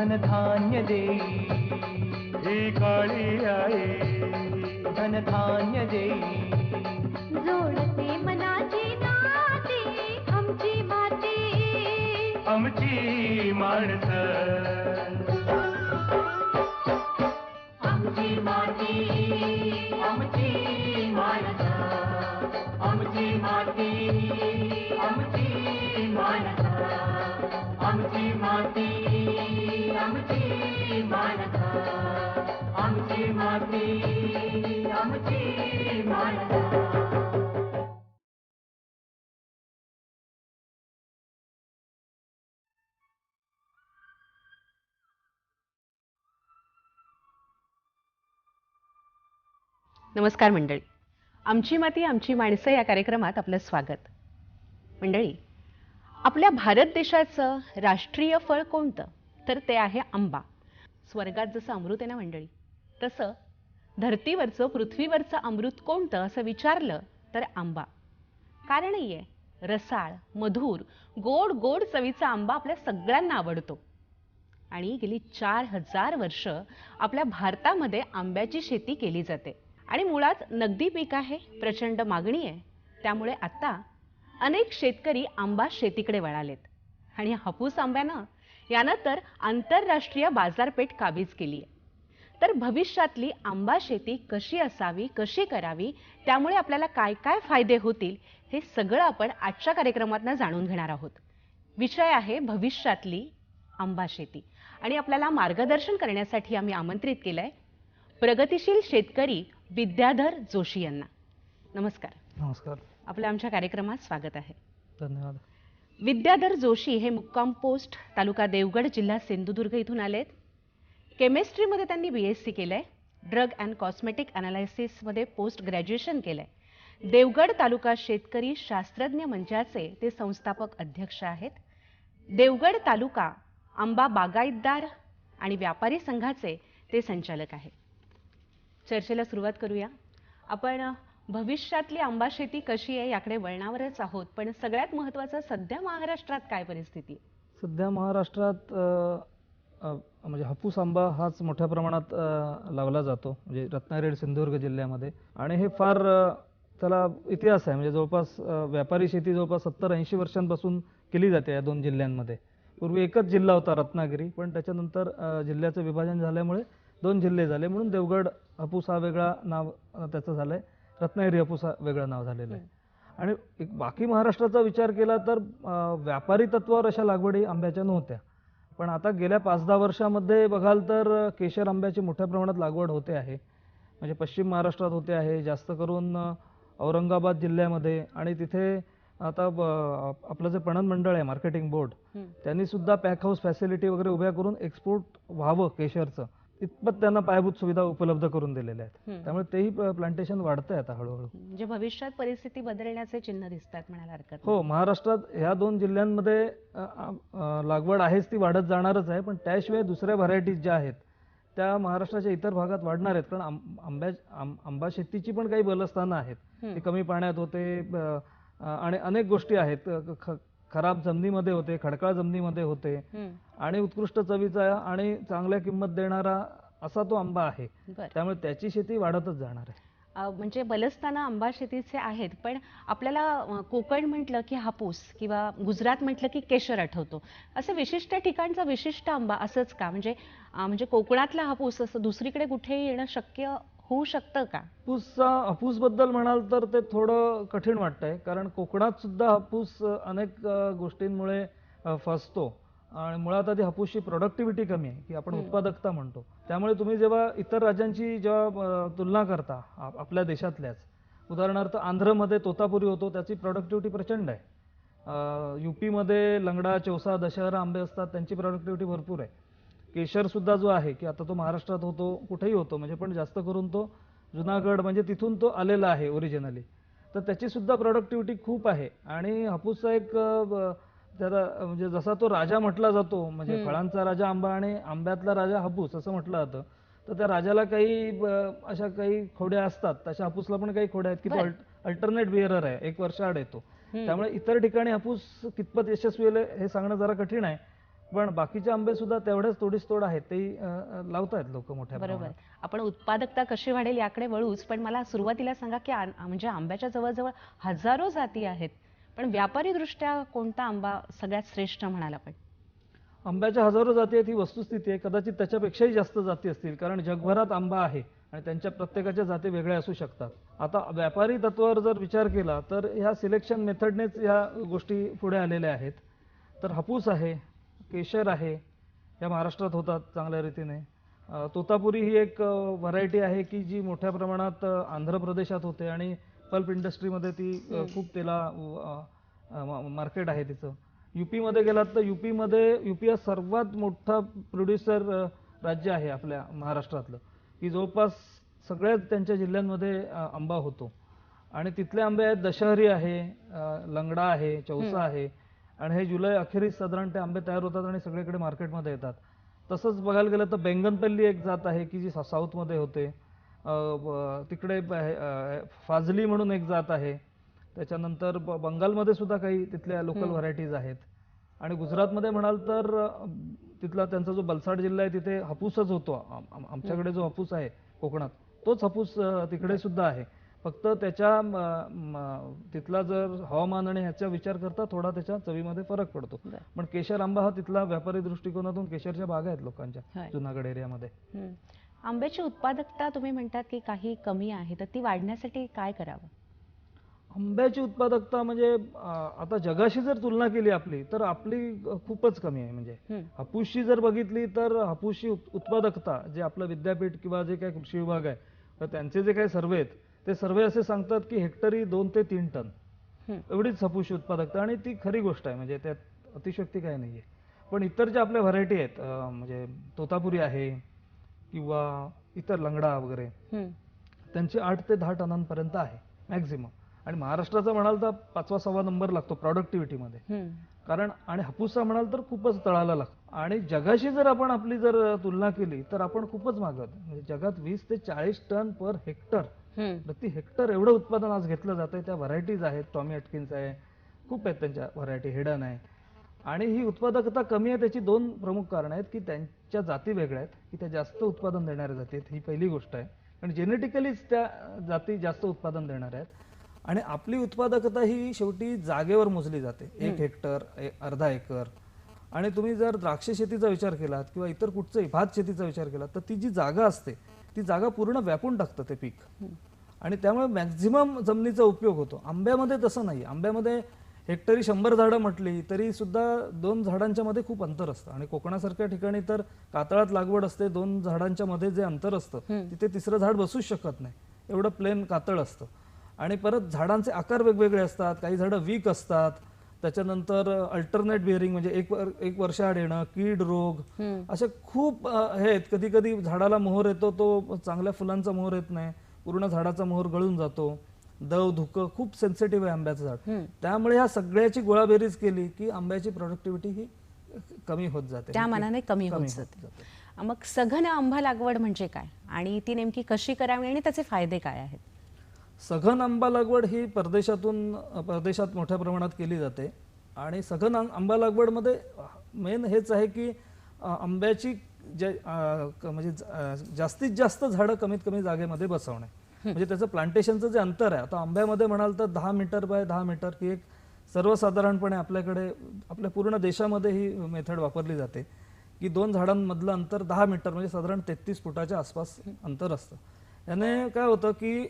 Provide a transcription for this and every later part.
धनधान्य देई ही काळी आई धनधान्य देई जोडते मनाची नाती आमची माती आमची माणसं आमची माती आमची माणसं आमची माती आमची माणसं आमची माती आमची माणसं आमची माती आमची माणसं. नमस्कार मंडळी, आमची माती आमची माणसं या कार्यक्रमात आपलं स्वागत. मंडळी, आपल्या भारत देशाचं राष्ट्रीय फळ कोणतं? तर ते आहे आंबा. स्वर्गात जसं अमृत आहे ना मंडळी, तसं धर्तीवरचं पृथ्वीवरचं अमृत कोणतं असं विचारलं तर आंबा. कारण आहे रसाळ, मधुर, गोड गोड चवीचा आंबा आपल्या सगळ्यांना आवडतो. आणि गेली 4000 वर्ष आपल्या भारतामध्ये आंब्याची शेती केली जाते. आणि मुळात नगदी पीक आहे, प्रचंड मागणी आहे. त्यामुळे आता अनेक शेतकरी आंबा शेतीकडे वळालेत. आणि हापूस आंब्यानं यानं तर आंतरराष्ट्रीय बाजारपेठ काबीज केली आहे. तर भविष्यातली आंबा शेती कशी असावी, कशी करावी, त्यामुळे आपल्याला काय काय फायदे होतील, हे सगळं आपण आजच्या कार्यक्रमातनं जाणून घेणार आहोत. विषय आहे भविष्यातली आंबा शेती. आणि आपल्याला मार्गदर्शन करण्यासाठी आम्ही आमंत्रित केलंय प्रगतिशील शेतकरी विद्याधर जोशी यांना. नमस्कार. नमस्कार. आपलं आमच्या कार्यक्रमात स्वागत आहे. धन्यवाद. विद्याधर जोशी हे मुक्काम पोस्ट, तालुका देवगड, जिल्हा सिंधुदुर्ग इथून आलेत. केमिस्ट्रीमध्ये त्यांनी BSc केलंय. ड्रग अँड कॉस्मेटिक अनालिसिसमध्ये पोस्ट ग्रॅज्युएशन केलंय. देवगड तालुका शेतकरी शास्त्रज्ञ मंचाचे ते संस्थापक अध्यक्ष आहेत. देवगड तालुका आंबा बागायतदार आणि व्यापारी संघाचे ते संचालक आहेत. चर्चेला सुरुवात करूया. आपण भविष्यातली आंबा शेती कशी आहे याकडे वळणावरच आहोत. पण सगळ्यात महत्त्वाचं, सध्या महाराष्ट्रात काय परिस्थिती आहे? सध्या महाराष्ट्रात म्हणजे हापूस आंबा हाच मोठ्या प्रमाणात लावला जातो, म्हणजे रत्नागिरी सिंधुदुर्ग जिल्ह्यामध्ये. आणि हे फार त्याला इतिहास आहे. म्हणजे जवळपास व्यापारी शेती जवळपास 70-80 वर्षांपासून केली जाते या दोन जिल्ह्यांमध्ये. पूर्वी एकच जिल्हा होता रत्नागिरी, पण त्याच्यानंतर जिल्ह्याचं विभाजन झाल्यामुळे 2 जिल्हे झाले. म्हणून देवगड हापूस हा वेगळा नाव त्याचं झालं आहे, रत्नागिरी हापूस हा वेगळं नाव झालेलं आहे. आणि बाकी महाराष्ट्राचा विचार केला तर व्यापारी तत्वावर अशा लागवडी आंब्याच्या नव्हत्या. पण आता गेल्या 5-10 वर्षामध्ये बघाल तर केशर आंब्याची मोठ्या प्रमाणात लागवड होते आहे. म्हणजे पश्चिम महाराष्ट्रात होते आहे, जास्त करून औरंगाबाद जिल्ह्यामध्ये. आणि तिथे आता आपलं जे पणन मंडळ आहे, मार्केटिंग बोर्ड, त्यांनी सुद्धा पॅक हाऊस फॅसिलिटी वगैरे उभ्या करून एक्सपोर्ट व्हावं केशरचं इतपत त्यांना पायाभूत सुविधा उपलब्ध करून दिलेल्या आहेत. त्यामुळे तेही प्लांटेशन वाढतंय आता हळूहळू. म्हणजे भविष्यात परिस्थिती बदलण्याचे चिन्ह दिसतात म्हणायला हरकत नाही. हो, महाराष्ट्रात ह्या 2 जिल्ह्यांमध्ये लागवड आहेच, ती वाढत जाणारच आहे. पण त्याशिवाय दुसऱ्या व्हरायटीज ज्या आहेत त्या महाराष्ट्राच्या इतर भागात वाढणार आहेत. कारण आंबा शेतीची पण काही बलस्थानं आहेत. ती कमी पाण्यात होते आणि अनेक गोष्टी आहेत. खराब जमिनीमध्ये होते, खडकाळ जमिनीमध्ये होते. आणि उत्कृष्ट चवीचा आणि चांगल्या किंमत देणारा असा तो आंबा आहे. त्यामुळे त्याची शेती वाढतच जाणार आहे. म्हणजे बलस्थानं आंबा शेतीचे आहेत. पण आपल्याला कोकण म्हटलं की हापूस किंवा गुजरात म्हटलं की केशर आठवतो. असं विशिष्ट ठिकाणचा विशिष्ट आंबा असंच का? म्हणजे कोकणातला हापूस असं दुसरीकडे कुठेही येणं शक्य होऊ शकतं का? हापूस बद्दल म्हणाल तर ते थोडं कठीण वाटतंय. कारण कोकणात सुद्धा हापूस अनेक गोष्टींमुळे फसतो. आणि मुळात आधी हापूसची प्रोडक्टिव्हिटी कमी आहे, की आपण उत्पादकता म्हणतो. त्यामुळे तुम्ही जेव्हा इतर राज्यांची जेव्हा तुलना करता आपल्या देशातल्याच, उदाहरणार्थ आंध्रमध्ये तोतापुरी होतो, त्याची प्रोडक्टिव्हिटी प्रचंड आहे. UP-मध्ये लंगडा, चौसा, दशहरा आंबे असतात, त्यांची प्रोडक्टिव्हिटी भरपूर आहे. केशर सुद्धा जो आहे की आता तो महाराष्ट्रात होतो, कुठेही होतो, म्हणजे पण जास्त करून तो जुनागड म्हणजे तिथून तो आलेला आहे ओरिजिनली. तर त्याची सुद्धा प्रोडक्टिव्हिटी खूप आहे. आणि हापूसचा एक त्याला म्हणजे जसा तो राजा म्हटला जातो, म्हणजे फळांचा राजा आंबा आणि आंब्यातला राजा हापूस असं म्हटलं जातं. तर त्या राजाला काही अशा काही खोड्या असतात, तशा हापूसला पण काही खोड्या आहेत की तो अल्टरनेट बिअरर आहे, 1 वर्ष आड येतो. त्यामुळे इतर ठिकाणी हापूस कितपत यशस्वी होईल हे सांगणं जरा कठीण आहे. पण बाकीचे आंबे सुद्धा तेवढ्याच तोडीस-तोड आहेत, ते लावतायत लोक मोठ्या बरोबर. प्रमाणात. आपण उत्पादकता कशी वाढेल याकडे वळूच, पण मला सुरुवातीला सांगा की म्हणजे आंब्याच्या जवळजवळ हजारो जाती आहेत, पण व्यापारी दृष्ट्या कोणता आंबा सगळ्यात श्रेष्ठ म्हणाल आपण? आंब्याच्या हजारो जाती आहेत ही वस्तुस्थिती आहे, कदाचित त्याच्यापेक्षाही जास्त जाती असतील, कारण जगभरात आंबा आहे आणि त्यांच्या प्रत्येकाच्या जाती वेगळ्या असू शकतात. आता व्यापारी तत्वावर जर विचार केला तर ह्या सिलेक्शन मेथडनेच ह्या गोष्टी पुढे आलेल्या आहेत. तर हापूस आहे, केशर आहे, या महाराष्ट्रात होतात चांगल्या रीतीने. तोतापुरी ही एक व्हरायटी आहे की जी मोठ्या प्रमाणात आंध्र प्रदेशात होते आणि पल्प इंडस्ट्रीमध्ये ती खूप त्याला मार्केट आहे तिचं. यूपीमध्ये गेलात तर यूपी हा सर्वात मोठा प्रोड्युसर राज्य आहे आपल्या महाराष्ट्रातलं, की जवळपास सगळ्याच त्यांच्या जिल्ह्यांमध्ये आंबा होतो. आणि तिथले आंबे आहेत दशहरी आहे, लंगडा आहे, चौसा आहे, आणि हे जुलै अखेरीस साधारण ते आंबे तयार होतात आणि सगळीकडे मार्केटमध्ये येतात. तसंच बघायला गेलं तर बेंगनपल्ली एक जात आहे की जी साऊथमध्ये होते. तिकडे फाजली म्हणून एक जात आहे. त्याच्यानंतर बंगालमध्ये सुद्धा काही तिथल्या लोकल व्हरायटीज आहेत. आणि गुजरातमध्ये म्हणाल तर तिथला त्यांचा जो बलसाड जिल्हा आहे तिथे हापूसच होतो. आमच्याकडे जो हापूस आहे कोकणात तोच हापूस तिकडे सुद्धा आहे. फक्त त्याच्या तिथला जर हवामान आणि ह्याचा विचार करता थोडा त्याच्या चवीमध्ये फरक पडतो. पण केशर आंबा हा तिथला व्यापारी दृष्टिकोनातून केशरच्या बागा आहेत लोकांच्या जुनागड एरियामध्ये. आंब्याची उत्पादकता तुम्ही म्हणतात की काही कमी आहे, तर ती वाढण्यासाठी काय करावं? आंब्याची उत्पादकता म्हणजे आता जगाशी जर तुलना केली आपली तर आपली खूपच कमी आहे. म्हणजे हापूसची जर बघितली तर हापूसची उत्पादकता जे आपलं विद्यापीठ किंवा जे काही कृषी विभाग आहे तर त्यांचे जे काही सर्वे आहेत ते सर्वे असे सांगतात की हेक्टरी 2 ते 3 टन एवढीच हापूसची उत्पादकता, आणि ती खरी गोष्ट आहे, म्हणजे त्यात अतिशयोक्ती काही नाहीये. पण इतर ज्या आपल्या व्हरायटी आहेत म्हणजे तोतापुरी आहे किंवा इतर लंगडा वगैरे त्यांची 8 ते 10 टनांपर्यंत आहे मॅक्झिमम. आणि महाराष्ट्राचा म्हणाल तर 5वा-6वा नंबर लागतो प्रॉडक्टिव्हिटीमध्ये. कारण आणि हापूसचा म्हणाल तर खूपच तळाला लागतो. आणि जगाशी जर आपण आपली जर तुलना केली तर आपण खूपच मागत, म्हणजे जगात 20 ते 40 टन पर हेक्टर प्रति हेक्टर एवढं उत्पादन आज घेतलं जातंय. त्या व्हरायटीज आहेत, टॉमी अटकिन्स आहे, खूप आहेत त्यांच्या व्हरायटी, हेडन आहे. आणि ही उत्पादकता कमी आहे त्याची 2 प्रमुख कारण आहेत की त्यांच्या जाती वेगळ्या आहेत, की त्या जास्त उत्पादन देणाऱ्या जाती आहेत. ही पहिली गोष्ट आहे. आणि जेनेटिकलीच त्या जाती जास्त उत्पादन देणाऱ्या आहेत. आणि आपली उत्पादकता ही शेवटी जागेवर मोजली जाते. 1 हेक्टर, अर्धा एकर. आणि तुम्ही जर द्राक्ष शेतीचा विचार केलात किंवा इतर कुठचंही भात शेतीचा विचार केला तर ती जी जागा असते ती जागा पूर्ण व्यापून टाकतं ते पीक, आणि त्यामुळे मॅक्झिमम जमिनीचा उपयोग होतो. आंब्यामध्ये तसं नाही. आंब्यामध्ये हेक्टरी 100 झाडं म्हटली तरी सुद्धा 2 झाडांच्या मध्ये खूप अंतर असतं. आणि कोकणासारख्या ठिकाणी तर कातळात लागवड असते, 2 झाडांच्या मध्ये जे अंतर असतं तिथे तिसरं झाड बसूच शकत नाही, एवढं प्लेन कातळ असतं. आणि परत झाडांचे आकार वेगवेगळे असतात, काही झाडं वीक असतात. त्याच्यानंतर अल्टरनेट बिअरिंग म्हणजे एक वर्षाआड येणं, कीड रोग, असे खूप हे आहेत. कधी कधी झाडाला मोहर येतो, तो चांगल्या फुलांचा मोहर येत नाही, पूर्ण झाडाचा मोहर गळून जातो. दव धुकं खूप सेन्सिटिव्ह आहे आंब्याचं झाड. त्यामुळे ह्या सगळ्याची गोळाबेरीज केली की आंब्याची प्रोडक्टिव्हिटी ही कमी होत जाते, त्या मानाने कमी होत जाते. मग सघन आंबा लागवड म्हणजे काय आणि ती नेमकी कशी करावी आणि त्याचे फायदे काय आहेत? सघन आंबा लागवड ही परदेशात मोठ्या प्रमाणात केली जाते. आणि सघन आंबा लागवडमध्ये मेन हेच आहे की आंब्याची म्हणजे जास्तीत जास्त झाडं कमीत कमी जागेमध्ये बसवणे. म्हणजे त्याचं प्लांटेशनचं जे अंतर आहे, आता आंब्यामध्ये म्हणाल तर 10 मीटर बाय 10 मीटर ही एक सर्वसाधारणपणे आपल्याकडे आपल्या पूर्ण देशामध्ये ही मेथड वापरली जाते की 2 झाडांमधलं अंतर 10 मीटर म्हणजे साधारण 33 फुटाच्या आसपास अंतर असतं. याने काय होतं की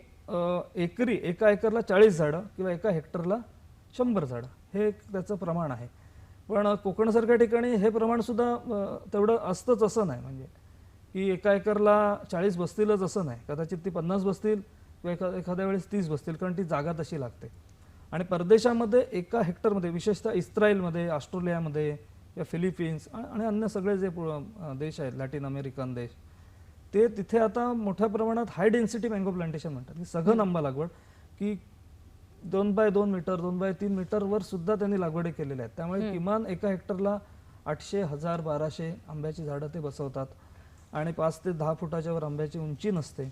एका एकरला 40 झाडं किंवा एका हेक्टरला 100 झाडं हे त्याचं प्रमाण आहे. पण कोकणासारख्या ठिकाणी हे प्रमाण सुद्धा तेवढं असतंच असं नाही. म्हणजे की एका एकरला 40 बसतीलच असं नाही, कदाचित ती 50 बसतील किंवा एखाद्या वेळेस 30 बसतील, कारण ती जागा तशी लागते. आणि परदेशामध्ये एका हेक्टरमध्ये विशेषतः इस्रायलमध्ये, ऑस्ट्रेलियामध्ये किंवा फिलिपिन्स आणि अन्य सगळे जे देश आहेत लॅटिन अमेरिकन देश, ते तिथे आता मोठ्या प्रमाणात हाय डेन्सिटी मँगो प्लांटेशन म्हणतात, की सघन आंबा लागवड, की 2 बाय 2 मीटर 2 बाय 3 मीटरवर सुद्धा त्यांनी लागवडी केलेल्या आहेत. त्यामुळे किमान एका हेक्टरला 800, 1000, 1200 आंब्याची झाडं ते बसवतात. आणि 5 ते 10 फुटाच्या वर आंब्याची उंची नसते,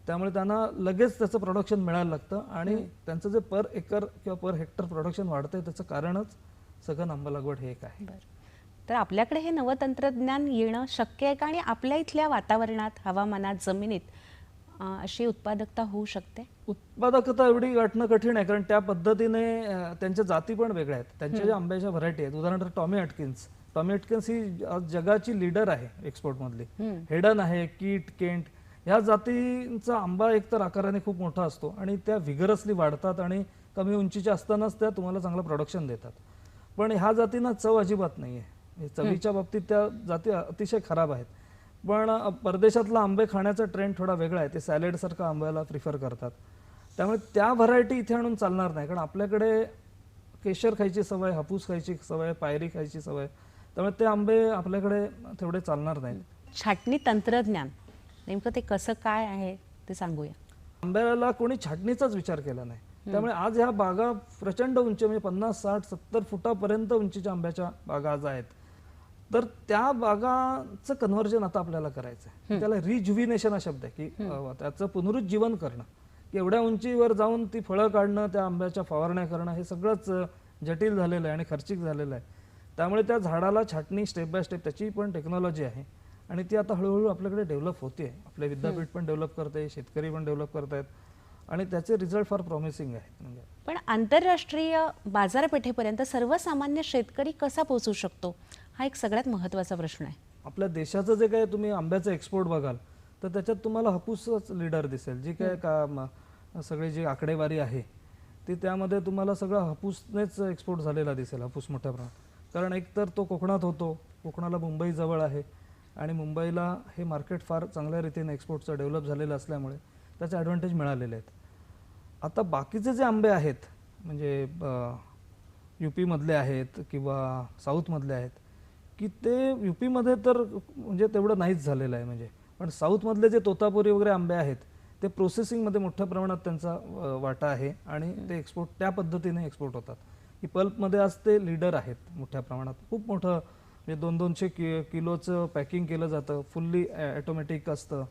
त्यामुळे त्यांना लगेच त्याचं प्रोडक्शन मिळायला लागतं. आणि त्यांचं जे पर एकर किंवा पर हेक्टर प्रोडक्शन वाढतंय त्याचं कारणच सघन आंबा लागवड हे एक आहे. तर आपल्याकडे हे नवं तंत्रज्ञान येणं शक्य आहे का आणि आपल्या इथल्या वातावरणात, हवामानात, जमिनीत अशी उत्पादकता होऊ शकते? उत्पादकता एवढी गाठणं कठीण आहे, कारण त्या पद्धतीने त्यांच्या जाती पण वेगळ्या आहेत. त्यांच्या ज्या आंब्याच्या व्हरायटी आहेत, उदाहरणार्थ टॉमी अटकिन्स ही आज जगाची लीडर आहे एक्सपोर्टमधली. हेडन आहे, कीट, केंट ह्या जातींचा आंबा एकतर आकाराने खूप मोठा असतो आणि त्या व्हिगरसली वाढतात आणि कमी उंचीच्या असतानाच त्या तुम्हाला चांगलं प्रोडक्शन देतात. पण ह्या जातींना चव अजिबात नाही आहे. चवीच्या बाबतीत त्या जाती अतिशय खराब आहेत. पण परदेशातला आंबे खाण्याचा ट्रेंड थोडा वेगळा आहे. ते सॅलेडसारखं आंब्याला प्रिफर करतात. त्यामुळे त्या व्हरायटी इथे आणून चालणार नाही, कारण आपल्याकडे केशर खायची सवय, हापूस खायची सवय, पायरी खायची सवय, त्यामुळे ते आंबे आपल्याकडे तेवढे चालणार नाहीत. छाटणी तंत्रज्ञान नेमकं ते कसं काय आहे ते सांगूया. आंब्याला कोणी छाटणीचाच विचार केला नाही. त्यामुळे आज ह्या बागा प्रचंड उंची, म्हणजे 50, 60, 70 फुटापर्यंत उंचीच्या आंब्याच्या बागा आज आहेत. तर त्या बागाचं कन्व्हर्जन आता आपल्याला करायचं आहे. त्याला रिज्युव्हिनेशन हा शब्द आहे, की त्याचं पुनरुज्जीवन करणं, की एवढ्या उंचीवर जाऊन ती फळं काढणं, त्या आंब्याच्या फवारण्या करणं हे सगळंच जटिल झालेलं आहे आणि खर्चिक झालेलं आहे. त्यामुळे त्या झाडाला छाटणी स्टेप बाय स्टेप त्याची पण टेक्नॉलॉजी आहे आणि ती आता हळूहळू आपल्याकडे डेव्हलप होते. आपले विद्यापीठ पण डेव्हलप करते, शेतकरी पण डेव्हलप करतायत आणि त्याचे रिझल्ट फार प्रॉमिसिंग आहेत. म्हणजे पण आंतरराष्ट्रीय बाजारपेठेपर्यंत सर्वसामान्य शेतकरी कसा पोहोचू शकतो, हा एक सगळ्यात महत्त्वाचा प्रश्न आहे. आपल्या देशाचं जे काय तुम्ही आंब्याचं एक्सपोर्ट बघाल तर त्याच्यात तुम्हाला हापूसच लीडर दिसेल. जी काय सगळी जी आकडेवारी आहे ती त्यामध्ये तुम्हाला सगळं हापूसनेच एक्सपोर्ट झालेला दिसेल. हापूस मोठ्या प्रमाणात, कारण एकतर तो कोकणात होतो, कोकणाला मुंबई जवळ आहे आणि मुंबईला हे मार्केट फार चांगल्या रीतीने एक्सपोर्टचं डेव्हलप झालेलं असल्यामुळे त्याचे ॲडव्हान्टेज मिळालेले आहेत. आता बाकीचे जे आंबे आहेत, म्हणजे UP-मधले आहेत किंवा साऊथमधले आहेत, की ते UP-मध्ये तर म्हणजे तेवढं नाहीच झालेलं आहे. म्हणजे पण साऊथमधले जे तोतापुरी वगैरे आंबे आहेत ते प्रोसेसिंगमध्ये मोठ्या प्रमाणात त्यांचा वाटा आहे आणि ते एक्सपोर्ट त्या पद्धतीने एक्सपोर्ट होतात. की पल्पमध्ये आज ते लीडर आहेत मोठ्या प्रमाणात. खूप मोठं म्हणजे 200-200 किलोचं पॅकिंग केलं जातं, फुल्ली ॲटोमॅटिक असतं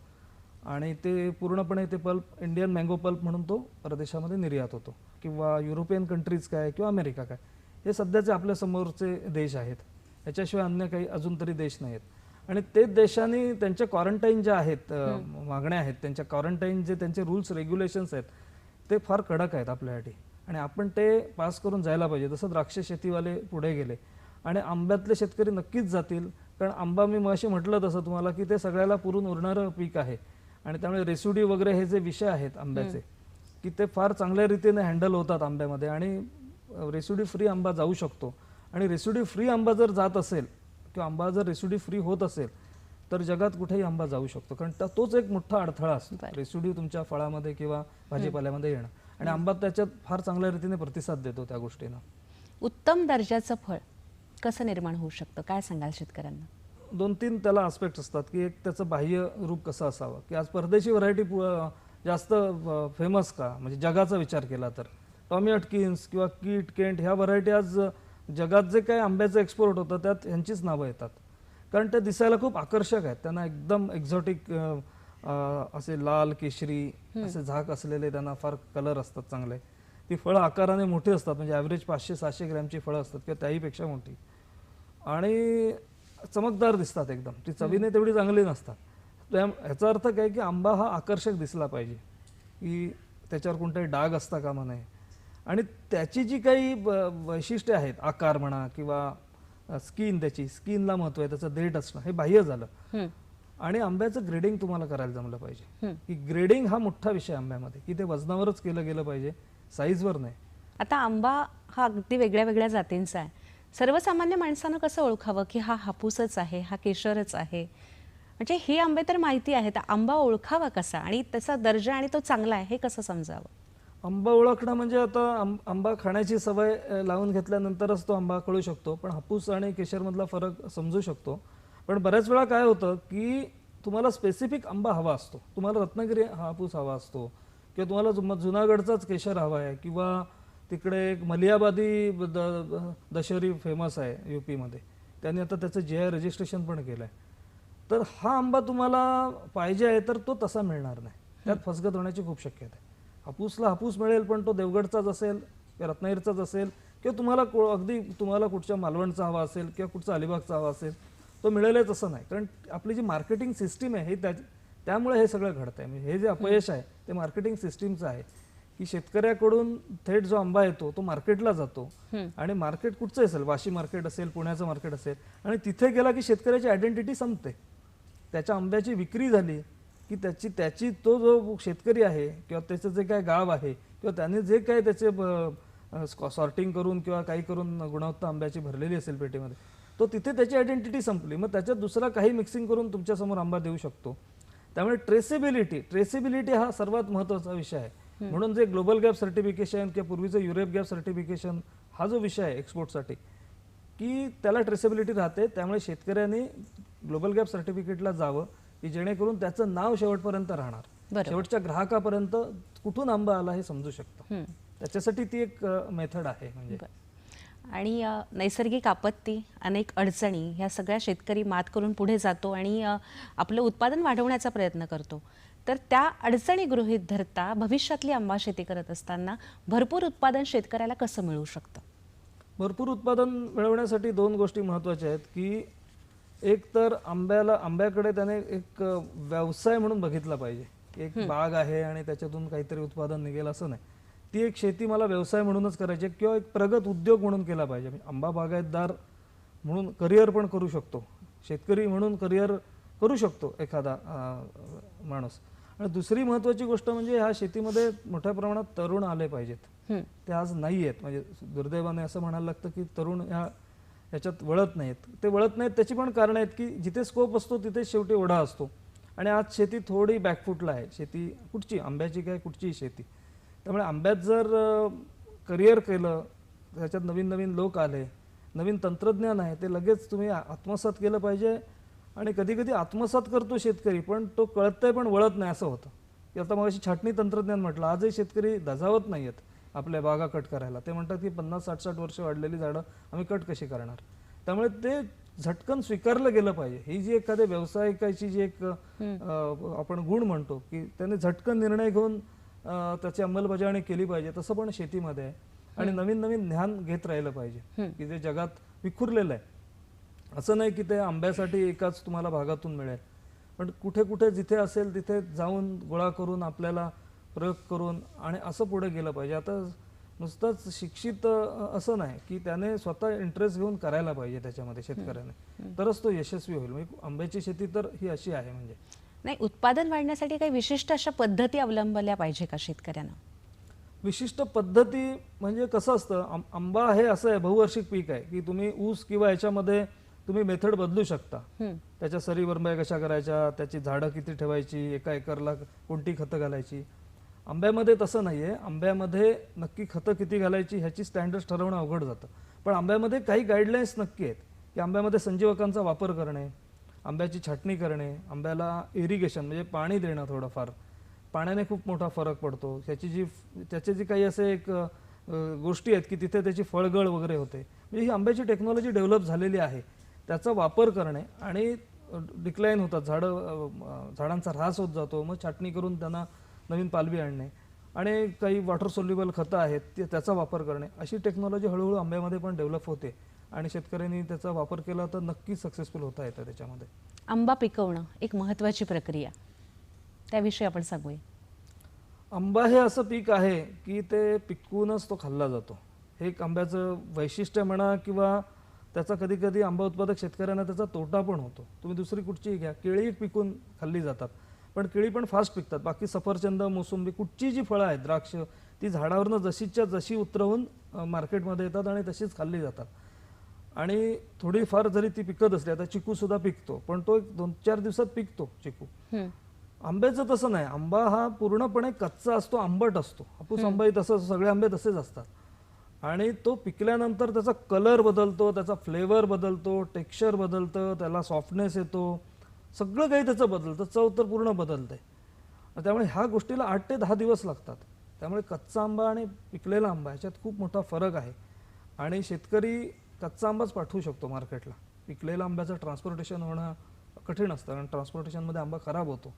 आणि ते पूर्णपणे ते पल्प इंडियन मँगो पल्प म्हणून तो परदेशामध्ये निर्यात होतो. किंवा युरोपियन कंट्रीज काय किंवा अमेरिका काय, हे सध्याचे आपल्या समोरचे देश आहेत. याच्याशिवाय अन्य काही अजून तरी देश नाहीत. आणि ते देशांनी त्यांच्या क्वारंटाईन ज्या आहेत, मागण्या आहेत, त्यांच्या क्वारंटाईन जे त्यांचे रूल्स रेग्युलेशन्स आहेत ते फार कडक आहेत आपल्यासाठी आणि आपण ते पास करून जायला पाहिजे. जसं द्राक्ष शेतीवाले पुढे गेले आणि आंब्यातले शेतकरी नक्कीच जातील, कारण आंबा मी मगाशी म्हटलं तसं तुम्हाला की ते सगळ्याला पुरून उरणारं पीक आहे आणि त्यामुळे रेसिड्यू वगैरे हे जे विषय आहेत आंब्याचे की ते फार चांगल्या रीतीने हँडल होतात आंब्यामध्ये आणि रेसिड्यू फ्री आंबा जाऊ शकतो. आणि रेसिड्यू फ्री आंबा जर जात असेल किंवा आंबा जर रेसिड्यू फ्री होत असेल तर जगात कुठेही आंबा जाऊ शकतो, कारण तोच एक मोठा अडथळा असतो रेसिड्यू तुमच्या फळामध्ये किंवा भाजीपाल्यामध्ये येणं. आणि आंबा त्याच्यात फार चांगल्या रीतीने प्रतिसाद देतो त्या गोष्टींना. उत्तम दर्जाचं फळ कसं निर्माण होऊ शकतं, काय सांगाल शेतकऱ्यांना? 2-3 त्याला आस्पेक्ट असतात, की एक त्याचं बाह्य रूप कसं असावं, की आज परदेशी व्हरायटी जास्त फेमस का, म्हणजे जगाचा विचार केला तर टॉमी अटकिन्स किंवा कीट, केंट ह्या व्हरायटी आज जगात जे काही आंब्याचं एक्सपोर्ट होतं त्यात ह्यांचीच नावं येतात, कारण ते दिसायला खूप आकर्षक आहेत. त्यांना एकदम एक्झॉटिक असे लाल, केशरी असे झाक असलेले त्यांना फार कलर असतात चांगले. ती फळं आकाराने मोठी असतात, म्हणजे ॲव्हरेज 500-600 ग्रॅमची फळं असतात किंवा त्याहीपेक्षा मोठी आणि चमकदार दिसतात एकदम. ती चवीने तेवढी चांगली नसतात. ह्याचा अर्थ काय की आंबा हा आकर्षक दिसला पाहिजे, की त्याच्यावर कोणताही डाग असता कामा नये आणि त्याची जी काही वैशिष्ट्ये आहेत, आकार म्हणा किंवा स्किन, त्याची स्किनला महत्त्व आहे, त्याचं देठ असणं हे बाह्य झालं. आणि आंब्याचं ग्रेडिंग तुम्हाला करायला जमलं पाहिजे, की ग्रेडिंग हा मोठा विषय आंब्यामध्ये, की ते वजनावरच केलं गेलं पाहिजे, साईजवर नाही. आता आंबा हा अगदी वेगळ्या वेगळ्या जातींचा आहे. सर्वसामान्य माणसानं कसं ओळखावं की हा हापूसच आहे, हा केशरच आहे? म्हणजे ही आंबे तर माहिती आहेत, आंबा ओळखावा कसा आणि त्याचा दर्जा आणि तो चांगला आहे हे कसं समजावं? आंबा ओळखणं म्हणजे आता आंबा खाण्याची सवय लावून घेतल्यानंतरच तो आंबा कळू शकतो. पण हापूस आणि केशरमधला फरक समजू शकतो. पण बऱ्याच वेळा काय होतं की तुम्हाला स्पेसिफिक आंबा हवा असतो, तुम्हाला रत्नागिरी हापूस हवा असतो किंवा तुम्हाला जुनागडचाच केशर हवा आहे किंवा तिकडे एक मलियाबादी दशहरी फेमस आहे UP-मध्ये, त्यांनी आता त्याचं GI रजिस्ट्रेशन पण केलं आहे. तर हा आंबा तुम्हाला पाहिजे आहे तर तो तसा मिळणार नाही, त्यात फसगत होण्याची खूप शक्यता आहे. हापूसला हापूस मिळेल पण तो देवगडचाच असेल किंवा रत्नागिरीचाच असेल किंवा अगदी तुम्हाला कुठच्या मालवणचा हवा असेल किंवा कुठचा अलिबागचा हवा असेल तो मिळेलच असं नाही. कारण आपली जी मार्केटिंग सिस्टीम आहे हे त्यामुळे हे सगळं घडतंय. म्हणजे हे जे अपयश आहे ते मार्केटिंग सिस्टीमचं आहे की शेतकऱ्याकडून थेट जो आंबा येतो तो मार्केटला जातो आणि मार्केट कुठचं असेल, वाशी मार्केट असेल, पुण्याचं मार्केट असेल, आणि तिथे गेला की शेतकऱ्याची आयडेंटिटी संपते. त्याच्या आंब्याची विक्री झाली की त्याची तो जो शेतकरी आहे किंवा त्याचं जे काय गाव आहे किंवा त्याने जे काय त्याचे सॉर्टिंग करून किंवा काही करून गुणवत्ता आंब्याची भरलेली असेल पेटीमध्ये, तो तिथे त्याची आयडेंटिटी संपली. मग त्याच्यात दुसरा काही मिक्सिंग करून तुमच्यासमोर आंबा देऊ शकतो. त्यामुळे ट्रेसेबिलिटी हा सर्वात महत्त्वाचा विषय आहे. म्हणून जे ग्लोबल गॅप सर्टिफिकेशन किंवा पूर्वीचं युरोप गॅप सर्टिफिकेशन हा जो विषय आहे एक्सपोर्टसाठी की त्याला ट्रेसेबिलिटी राहते. त्यामुळे शेतकऱ्यांनी ग्लोबल गॅप सर्टिफिकेटला जावं की जेणेकरून त्याचं नाव शेवटपर्यंत राहणार, शेवटच्या ग्राहकापर्यंत कुठून आंबा आला हे समजू शकतं. त्याच्यासाठी ती एक मेथड आहे. म्हणजे आणि नैसर्गिक आपत्ती, अनेक अडचणी ह्या सगळ्या शेतकरी मात करून पुढे जातो आणि आपलं उत्पादन वाढवण्याचा प्रयत्न करतो. तर त्या अडचणी गृहीत धरता भविष्यातली आंबा शेती करत असताना भरपूर उत्पादन शेतकऱ्याला कसं मिळू शकतं? भरपूर उत्पादन मिळवण्यासाठी 2 गोष्टी महत्त्वाच्या आहेत की एक तर आंब्याकडे त्याने एक व्यवसाय म्हणून बघितला पाहिजे. एक बाग आहे आणि त्याच्यातून काहीतरी उत्पादन निघेल असं नाही. ती एक शेती मला व्यवसाय म्हणूनच करायची किंवा एक प्रगत उद्योग म्हणून केला पाहिजे. आंबा बागायतदार म्हणून करिअर पण करू शकतो, शेतकरी म्हणून करिअर करू शकतो एखादा माणूस. आणि दुसरी महत्त्वाची गोष्ट म्हणजे ह्या शेतीमध्ये मोठ्या प्रमाणात तरुण आले पाहिजेत. ते आज नाही आहेत. म्हणजे दुर्दैवाने असं म्हणायला लागतं की तरुण ह्याच्यात वळत नाहीत. ते वळत नाहीत त्याची पण कारणं आहेत की जिथे स्कोप असतो तिथे शेवटी ओढा असतो. आणि आज शेती थोडी बॅकफुटला आहे. शेती कुठची, आंब्याची काय कुठचीही शेती. त्यामुळे आंब्यात जर करिअर केलं, त्याच्यात नवीन नवीन लोक आले, नवीन तंत्रज्ञान आहे, ते लगेच तुम्ही आत्मसात केलं पाहिजे. आणि कधी कधी आत्मसात करतो शेतकरी पण तो कळतंय पण वळत नाही असं होतं. की आता मग अशी छाटणी तंत्रज्ञान म्हटलं, आजही शेतकरी धजावत नाही आहेत आपल्या बागा कट करायला. ते म्हणतात की 50-60 वर्ष वाढलेली झाडं आम्ही कट कशी करणार. त्यामुळे ते झटकन स्वीकारलं गेलं पाहिजे. ही जी एखाद्या व्यावसायिकाची जी एक आपण गुण म्हणतो की त्याने झटकन निर्णय घेऊन त्याची अंमलबजावणी केली पाहिजे, तसं पण शेतीमध्ये आहे. आणि नवीन नवीन ज्ञान घेत राहिलं पाहिजे की जे जगात विखुरलेलं आहे. असं नाही की ते आंब्यासाठी एकाच तुम्हाला भागातून मिळेल, पण कुठे कुठे जिथे असेल तिथे जाऊन गोळा करून आपल्याला प्रयोग करून आणि असं पुढे गेलं पाहिजे. आता नुसतंच शिक्षित असं नाही की त्याने स्वतः इंटरेस्ट घेऊन करायला पाहिजे त्याच्यामध्ये शेतकऱ्याने, तरच तो यशस्वी होईल. म्हणजे आंब्याची शेती तर ही अशी आहे. म्हणजे नाही, उत्पादन वाढण्यासाठी काही विशिष्ट अशा पद्धती अवलंबल्या पाहिजे का शेतकऱ्यांना? विशिष्ट पद्धती म्हणजे कसं असतं, आंबा हे असं आहे बहुवार्षिक पीक आहे की तुम्ही ऊस किंवा याच्यामध्ये तुम्ही मेथड बदलू शकता. त्याच्या सरी वरंब्या कशा करायच्या, त्याची झाडं किती ठेवायची, एका एकरला कोणती खतं घालायची. आंब्यामध्ये तसं नाही आहे. आंब्यामध्ये नक्की खतं किती घालायची ह्याची स्टँडर्ड्स ठरवणं अवघड जातं. पण आंब्यामध्ये काही गाईडलाईन्स नक्की आहेत की आंब्यामध्ये संजीवकांचा वापर करणे, आंब्याची छाटणी करणे, आंब्याला इरिगेशन म्हणजे पाणी देणं, थोडंफार पाण्याने खूप मोठा फरक पडतो. त्याचे जी काही असे एक गोष्टी आहेत की तिथे त्याची फळगळ वगैरे होते. म्हणजे ही आंब्याची टेक्नॉलॉजी डेव्हलप झालेली आहे. त्याचा वापर करणे आणि डिक्लाईन होतात झाडांचा ऱ्हास होत जातो, मग छाटणी करून त्यांना नवीन पालवी आणणे आणि काही वॉटर सोल्युबल खतं आहेत त्याचा वापर करणे, अशी टेक्नॉलॉजी हळूहळू आंब्यामध्ये पण डेव्हलप होते. आणि शेतकऱ्यांनी त्याचा वापर केला तर नक्की सक्सेसफुल होता येतं त्याच्यामध्ये. आंबा पिकवणं एक महत्त्वाची प्रक्रिया, त्याविषयी आपण सांगूया. आंबा हे असं पीक आहे की ते पिकवूनच तो खाल्ला जातो. हे एक आंब्याचं वैशिष्ट्य म्हणा किंवा त्याचा कधी कधी आंबा उत्पादक शेतकऱ्यांना त्याचा तोटा पण होतो. तुम्ही दुसरी कुठचीही घ्या, केळी पिकून खाल्ली जातात पण केळी पण फास्ट पिकतात. बाकी सफरचंद, मोसंबी, कुठची जी फळं आहेत, द्राक्ष, ती झाडावरनं जशीच्या जशी उतरवून मार्केटमध्ये येतात आणि तशीच खाल्ली जातात. आणि थोडीफार जरी ती पिकत असली, आता चिकू सुद्धा पिकतो पण तो 1-4 दिवसात पिकतो चिकू. आंब्याचं तसं नाही. आंबा हा पूर्णपणे कच्चा असतो, आंबट असतो. हापूस आंबाही तसं, सगळे आंबे तसेच असतात. आणि तो पिकल्यानंतर त्याचा कलर बदलतो, त्याचा फ्लेवर बदलतो, टेक्स्चर बदलतं, त्याला सॉफ्टनेस येतो, सगळं काही त्याचं बदलतं, चव तर पूर्ण बदलते. त्यामुळे ह्या गोष्टीला 8 ते 10 दिवस लागतात. त्यामुळे कच्चा आंबा आणि पिकलेला आंबा ह्याच्यात खूप मोठा फरक आहे. आणि शेतकरी कच्चा आंबाच पाठवू शकतो मार्केटला. पिकलेल्या आंब्याचं ट्रान्सपोर्टेशन होणं कठीण असतं कारण ट्रान्सपोर्टेशनमध्ये आंबा खराब होतो.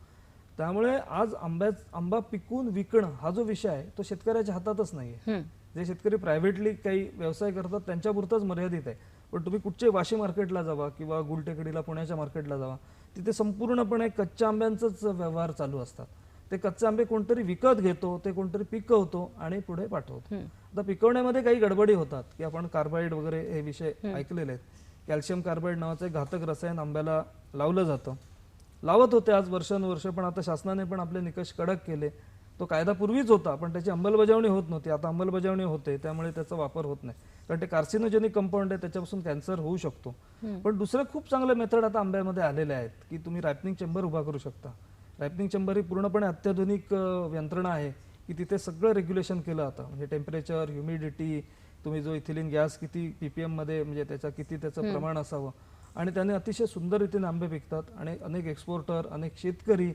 त्यामुळे आज आंबा पिकून विकणं हा जो विषय आहे तो शेतकऱ्याच्या हातातच नाही आहे. जे शेतकरी प्रायव्हेटली काही व्यवसाय करतात त्यांच्यापुरतंच मर्यादित आहे. पण तुम्ही कुठचे वाशी मार्केटला जावा किंवा गुलटेकडीला पुण्याच्या मार्केटला जावा, तिथे संपूर्णपणे कच्च्या आंब्यांचंच व्यवहार चालू असतात. ते कच्चे आंबे कोणतरी विकत घेतो, ते कोणतरी पिकवतो आणि पुढे पाठवतो. आता पिकवण्यामध्ये काही गडबडी होतात की आपण कार्बाईड वगैरे हे विषय ऐकलेले आहेत. कॅल्शियम कार्बाईड नावाचं एक घातक रसायन आंब्याला लावलं जातं, लावत होते आज वर्षानुवर्ष, पण आता शासनाने पण आपले निकष कडक केले. तो कायदा पूर्वीच होता पण त्याची अंमलबजावणी होत नव्हती, आता अंमलबजावणी होते, त्यामुळे त्याचा वापर होत नाही. कारण ते कार्सिनोजेनिक कंपाऊंड आहे, त्याच्यापासून कॅन्सर होऊ शकतो. पण दुसरे खूप चांगले मेथड आता आंब्यामध्ये आलेले आहेत की तुम्ही रायपनिंग चेंबर उभा करू शकता. रायपनिंग चेंबर ही पूर्णपणे अत्याधुनिक यंत्रणा आहे की तिथे सगळं रेग्युलेशन केलं जातं. म्हणजे टेम्परेचर, ह्युमिडिटी, तुम्ही जो इथिलीन गॅस किती ppm मध्ये म्हणजे त्याचं प्रमाण असावं, आणि त्याने अतिशय सुंदर रीतीने आंबे पिकतात. आणि अनेक एक्सपोर्टर, अनेक शेतकरी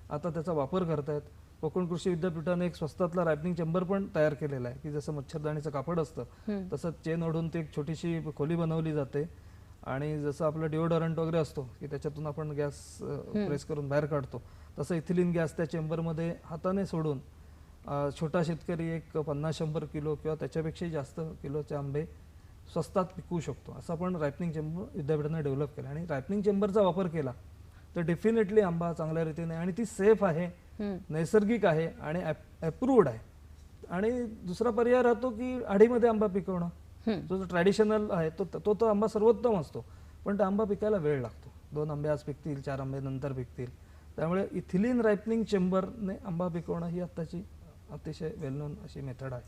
आता त्याचा वापर करतायत. कोकण कृषी विद्यापीठाने एक स्वस्तातला रायपनिंग चेंबर पण तयार केलेला आहे की जसं मच्छरदाणीचं कापड असतं तसं चेन ओढून ती एक छोटीशी खोली बनवली जाते, आणि जसं आपलं डिओडरंट वगैरे असतो की त्याच्यातून आपण गॅस प्रेस करून बाहेर काढतो, तसं इथिलीन गॅस त्या चेंबरमध्ये हाताने सोडून छोटा शेतकरी एक 50-100 किलो किंवा त्याच्यापेक्षाही जास्त किलोचे आंबे स्वस्तात पिकवू शकतो. असं आपण रायपनिंग चेंबर विद्यापीठाने डेव्हलप केलं. आणि रायपनिंग चेंबरचा वापर केला तर डेफिनेटली आंबा चांगल्या रीतीने, आणि ती सेफ आहे, नैसर्गिक आहे आणि अप्रूव्ड आहे. आणि दुसरा पर्याय राहतो की आढीमध्ये आंबा पिकवणं, जो ट्रॅडिशनल आहे तो आंबा सर्वोत्तम असतो, पण तो आंबा पिकायला वेळ लागतो. 2 आंबे आज पिकतील, 4 आंबे नंतर पिकतील. त्यामुळे इथिलीन रायपनिंग चेंबरने आंबा पिकवणं ही आत्ताची अतिशय वेल नोन अशी मेथड आहे.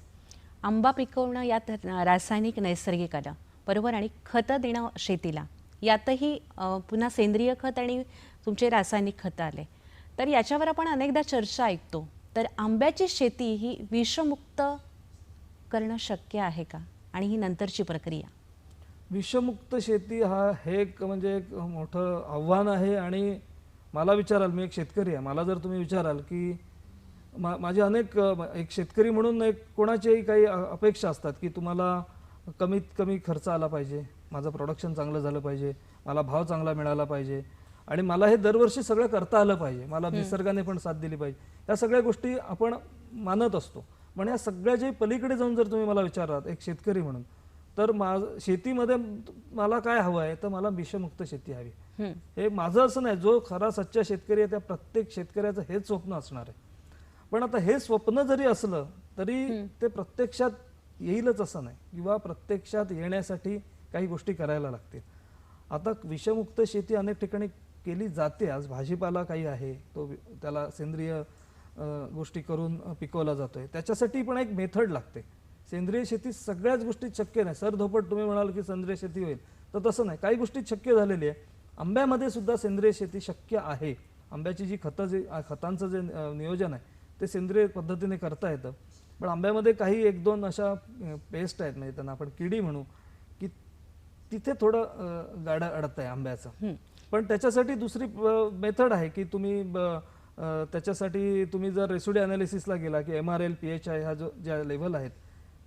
आंबा पिकवणं यात रासायनिक नैसर्गिक आलं बरोबर, आणि खतं देणं शेतीला यातही पुन्हा सेंद्रिय खत आणि तुमचे रासायनिक खतं आले. तर याच्यावर आपण अनेकदा चर्चा ऐकतो. तर आंब्याची शेती ही विषमुक्त करणं शक्य आहे का, आणि ही नंतरची प्रक्रिया? विषमुक्त शेती हे एक म्हणजे एक मोठं आव्हान आहे. आणि मला विचाराल, मी एक शेतकरी आहे, मला जर तुम्ही विचाराल की माझे अनेक एक शेतकरी म्हणून एक कोणाच्याही काही अपेक्षा असतात की तुम्हाला कमीत कमी खर्च आला पाहिजे, माझं प्रोडक्शन चांगलं झालं पाहिजे, मला भाव चांगला मिळाला पाहिजे, आणि मला हे दरवर्षी सगळं करता आलं पाहिजे, मला निसर्गाने पण साथ दिली पाहिजे. या सगळ्या गोष्टी आपण मानत असतो. पण या सगळ्याच्या पलीकडे जाऊन जर तुम्ही मला विचाराल एक शेतकरी म्हणून, तर शेतीमध्ये मला काय हवं आहे, तर मला विषमुक्त शेती हवी. हे माझं असं नाही, जो खरा सच्चा शेतकरी आहे त्या प्रत्येक शेतकऱ्याचं हेच स्वप्न असणार आहे. पण आता हे स्वप्न जरी असलं तरी ते प्रत्यक्षात येईलच असं नाही, किंवा प्रत्यक्षात येण्यासाठी काही गोष्टी करायला लागतील. आता विषमुक्त शेती अनेक ठिकाणी केली जाते. आज भाजीपाला काही आहे तो त्याला सेंद्रिय गोष्टी करून पिकवला जातोय, त्याच्यासाठी पण एक मेथड लागते. सेंद्रिय शेती सगळ्याच गोष्टी शक्य नाही. सरधोपट तुम्ही म्हणाल की सेंद्रिय शेती होईल, तर तसं नाही. काही गोष्टी शक्य झालेली आहे. आंब्यामध्ये सुद्धा सेंद्रिय शेती शक्य आहे. आंब्याची जी खतांचं जे नियोजन आहे ते सेंद्रिय पद्धतीने करता येतं. पण आंब्यामध्ये काही 1-2 अशा पेस्ट आहेत, म्हणजे त्यांना आपण किडी म्हणू, की तिथे थोडं गाडा अडत आहे आंब्याचं. पण त्याच्यासाठी दुसरी मेथड आहे की तुम्ही त्याच्यासाठी तुम्ही जर रेसिड्यू अनालिसिसला गेला की MRL PHI ह्या ज्या लेव्हल आहेत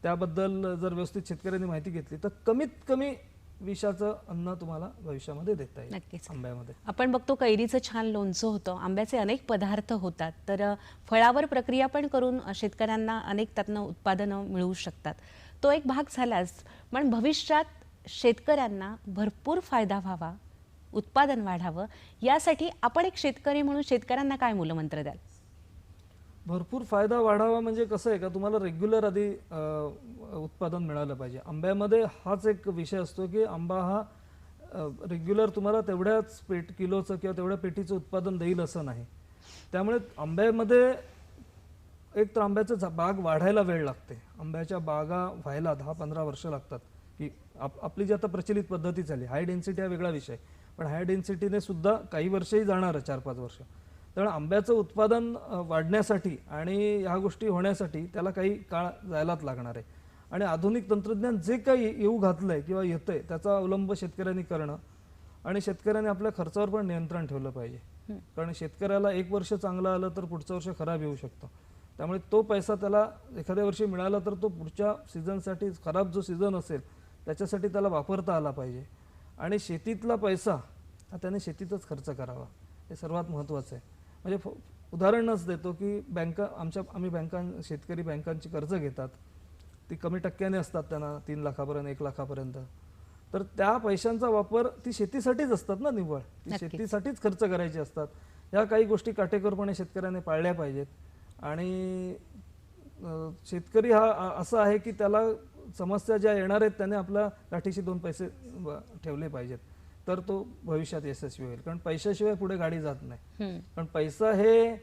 त्याबद्दल जर व्यवस्थित शेतकऱ्यांनी माहिती घेतली तर कमीत कमी विषाचं अन्न तुम्हाला भविष्यामध्ये देता येईल. नक्कीच. आंब्यामध्ये आपण बघतो कैरीचं छान लोणचं होतं, आंब्याचे अनेक पदार्थ होतात. तर फळावर प्रक्रिया पण करून शेतकऱ्यांना अनेक त्यातनं उत्पादनं मिळवू शकतात. तो एक भाग झालाच, पण भविष्यात शेतकऱ्यांना भरपूर फायदा व्हावा, उत्पादन वाढावं, यासाठी आपण एक शेतकरी म्हणून शेतकऱ्यांना काय मूलमंत्र द्याल? भरपूर फायदा वाढावा म्हणजे कसं आहे का, तुम्हाला रेग्युलर आधी उत्पादन मिळालं पाहिजे. आंब्यामध्ये हाच एक विषय असतो की आंबा हा रेग्युलर तुम्हाला तेवढ्याच किलोचं किंवा तेवढ्या पेटीचं उत्पादन देईल असं नाही. त्यामुळे आंब्यामध्ये एक तर आंब्याचं बाग वाढायला वेळ लागते. आंब्याच्या बागा व्हायला 10-15 वर्ष लागतात. की आपली जी आता प्रचलित पद्धती झाली, हाय डेन्सिटी हा वेगळा विषय, पण हाय डेन्सिटीने सुद्धा काही वर्षही जाणार, 4-5 वर्ष. त्यामुळे आंब्याचं उत्पादन वाढण्यासाठी आणि ह्या गोष्टी होण्यासाठी त्याला काही काळ जायलाच लागणार आहे. आणि आधुनिक तंत्रज्ञान जे काही येऊ घातलंय किंवा येतंय त्याचा अवलंब शेतकऱ्यांनी करणं, आणि शेतकऱ्यांनी आपल्या खर्चावर पण नियंत्रण ठेवलं पाहिजे. कारण शेतकऱ्याला एक वर्ष चांगलं आलं तर पुढचं वर्ष खराब येऊ शकतं. त्यामुळे तो पैसा त्याला एखाद्या वर्षी मिळाला तर तो पुढच्या सीझनसाठी, खराब जो सीझन असेल त्याच्यासाठी त्याला वापरता आला पाहिजे. आणि शेतीतला पैसा हा त्याने शेतीतच खर्च करावा, हे सर्वात महत्त्वाचं आहे. म्हणजे उदाहरणच देतो की आम्ही शेतकरी बँकांची कर्ज घेतात, ती कमी टक्क्याने असतात त्यांना 3 लाखापर्यंत 1 लाखापर्यंत. तर त्या पैशांचा वापर ती शेतीसाठीच असतात ना निव्वळ, ती नक्कीच. शेतीसाठीच खर्च करायची असतात. या काही गोष्टी काटेकोरपणे शेतकऱ्याने पाळल्या पाहिजेत. आणि शेतकरी हा असा आहे की त्याला समस्या ज्या येणार आहेत त्याने आपल्या गाठीशी 2 पैसे ठेवले पाहिजेत, तर तो भविष्यात यशस्वी होईल. कारण पैशाशिवाय पुढे गाडी जात नाही. पण पैसा हे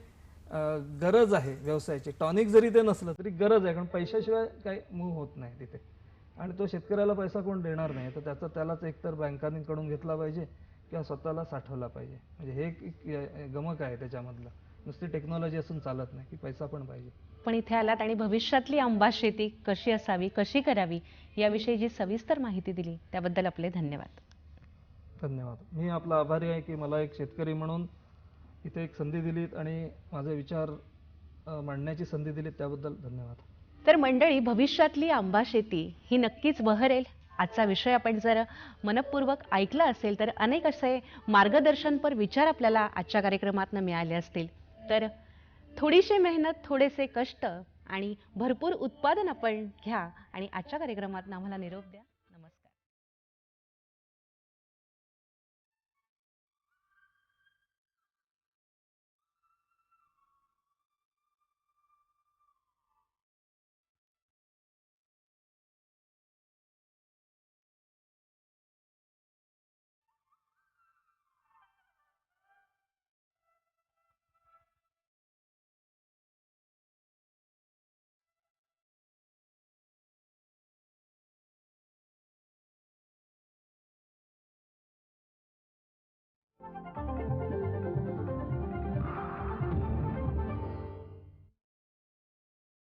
गरज आहे व्यवसायाची. टॉनिक जरी ते नसलं तरी गरज आहे, कारण पैशाशिवाय काही मूव होत नाही तिथे. आणि तो शेतकऱ्याला पैसा कोण देणार नाही, तर त्यालाच एकतर बँकांकडून घेतला पाहिजे किंवा स्वतःला साठवला पाहिजे. म्हणजे हे एक गमक आहे त्याच्यामधलं. नुसती टेक्नॉलॉजी असून चालत नाही, की पैसा पण पाहिजे. पण इथे आलात आणि भविष्यातली आंबा शेती कशी असावी, कशी करावी याविषयी जी सविस्तर माहिती दिली त्याबद्दल आपले धन्यवाद. धन्यवाद. मी आपला आभारी आहे की मला एक शेतकरी म्हणून इथे एक संधी दिलीत आणि माझे विचार मांडण्याची संधी दिलीत, त्याबद्दल धन्यवाद. तर मंडळी, भविष्यातली आंबा शेती ही नक्कीच बहरेल. आजचा विषय आपण जर मनपूर्वक ऐकला असेल तर अनेक असे मार्गदर्शनपर विचार आपल्याला आजच्या कार्यक्रमातून मिळाले असतील. तर थोडीशी मेहनत, थोडेसे कष्ट आणि भरपूर उत्पादन आपण घ्या आणि आजच्या कार्यक्रमातून आम्हाला निरोप द्या. नमस्कार.